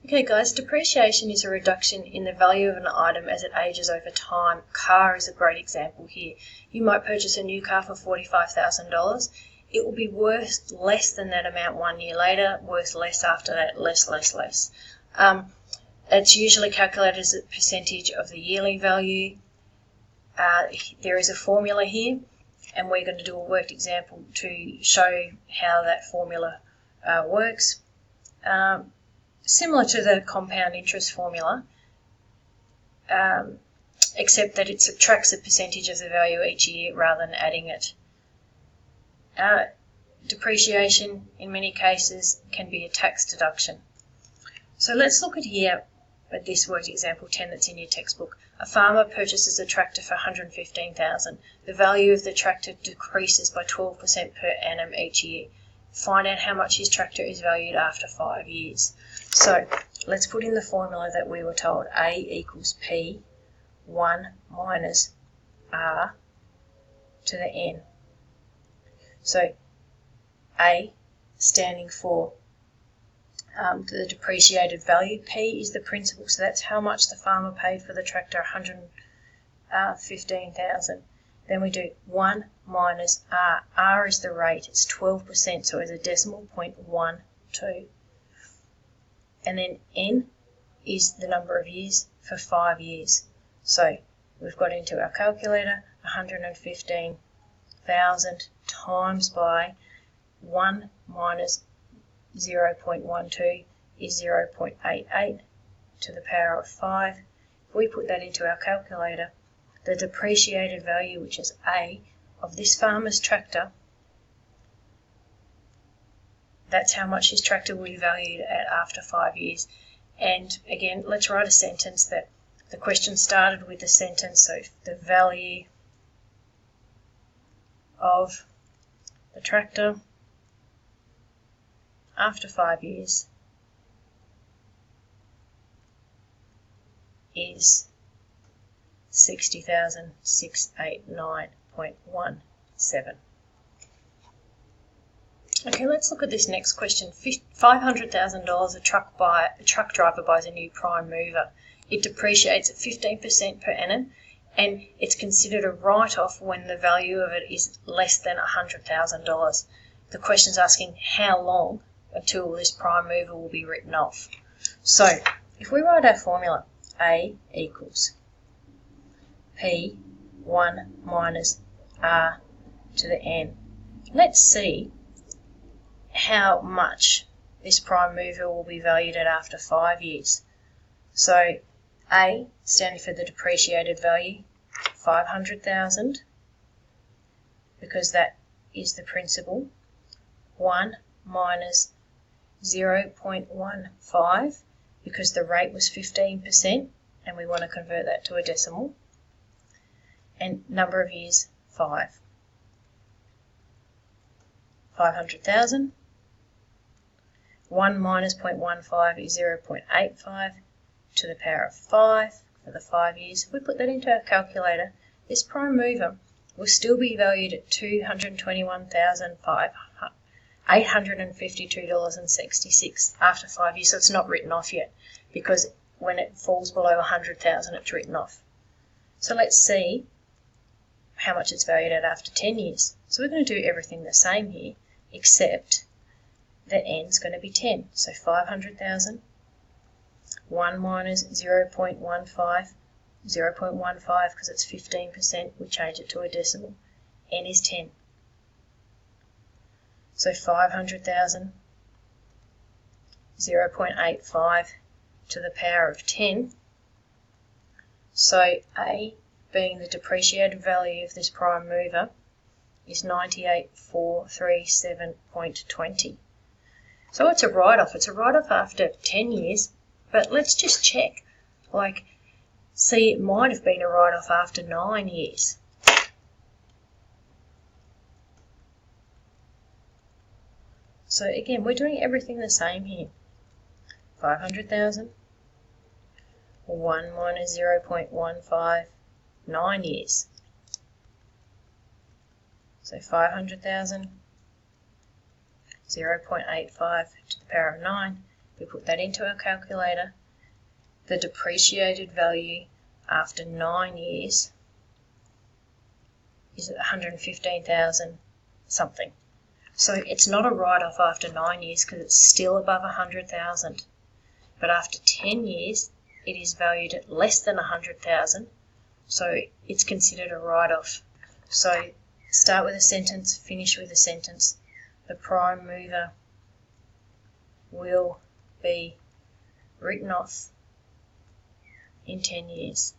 Okay guys, depreciation is a reduction in the value of an item as it ages over time. Car is a great example here. You might purchase a new car for $45,000. It will be worth less than that amount 1 year later, worth less after that, less. It's usually calculated as a percentage of the yearly value. There is a formula here, and we're going to do a worked example to show how that formula works. Similar to the compound interest formula, except that it subtracts a percentage of the value each year rather than adding it. Depreciation, in many cases, can be a tax deduction. So let's look at here at this worked example 10 that's in your textbook. A farmer purchases a tractor for $115,000. The value of the tractor decreases by 12% per annum each year. Find out how much his tractor is valued after 5 years. So let's put in the formula that we were told. A equals P 1 minus R to the N. So A standing for the depreciated value. P is the principal, so that's how much the farmer paid for the tractor, $115,000. Then we do 1 minus R. R is the rate, it's 12%, so it's a decimal point 12. And then N is the number of years for 5 years. So we've got into our calculator 115,000 times by 1 minus 0.12 is 0.88 to the power of 5. If we put that into our calculator, the depreciated value, which is A, of this farmer's tractor, that's how much his tractor will be valued at after 5 years. And again, let's write a sentence that the question started with the sentence, so the value of the tractor after 5 years is 60,689.17. Okay, let's look at this next question. $500,000, a truck driver buys a new prime mover. It depreciates at 15% per annum, and it's considered a write-off when the value of it is less than $100,000. The question's asking how long until this prime mover will be written off. So if we write our formula, A equals P 1 minus R to the N. Let's see how much this prime mover will be valued at after 5 years. So A, standing for the depreciated value, 500,000, because that is the principal. 1 minus 0.15, because the rate was 15%, and we want to convert that to a decimal. And number of years, 5. 500,000. 1 minus 0.15 is 0.85 to the power of 5 for the 5 years. If we put that into our calculator, this prime mover will still be valued at $221,852.66 after 5 years. So it's not written off yet, because when it falls below 100,000, it's written off. So let's see how much it's valued at after 10 years. So we're going to do everything the same here, except that N's going to be 10. So 500,000, 1 minus 0.15, 0.15 because it's 15%, we change it to a decimal. N is 10. So 500,000, 0.85 to the power of 10. So A, being the depreciated value of this prime mover, is 98,437.20. So it's a write-off. It's a write-off after 10 years, but let's just check. See, it might have been a write-off after 9 years. So again, we're doing everything the same here. 500,000, 1 minus 0.15, 9 years. So 500,000, 0.85 to the power of 9 We put that into our calculator. The depreciated value after 9 years is 115,000 something. So it's not a write-off after 9 years because it's still above 100,000. But after 10 years, it is valued at less than 100,000, so it's considered a write-off. So start with a sentence, finish with a sentence. The prime mover will be written off in 10 years.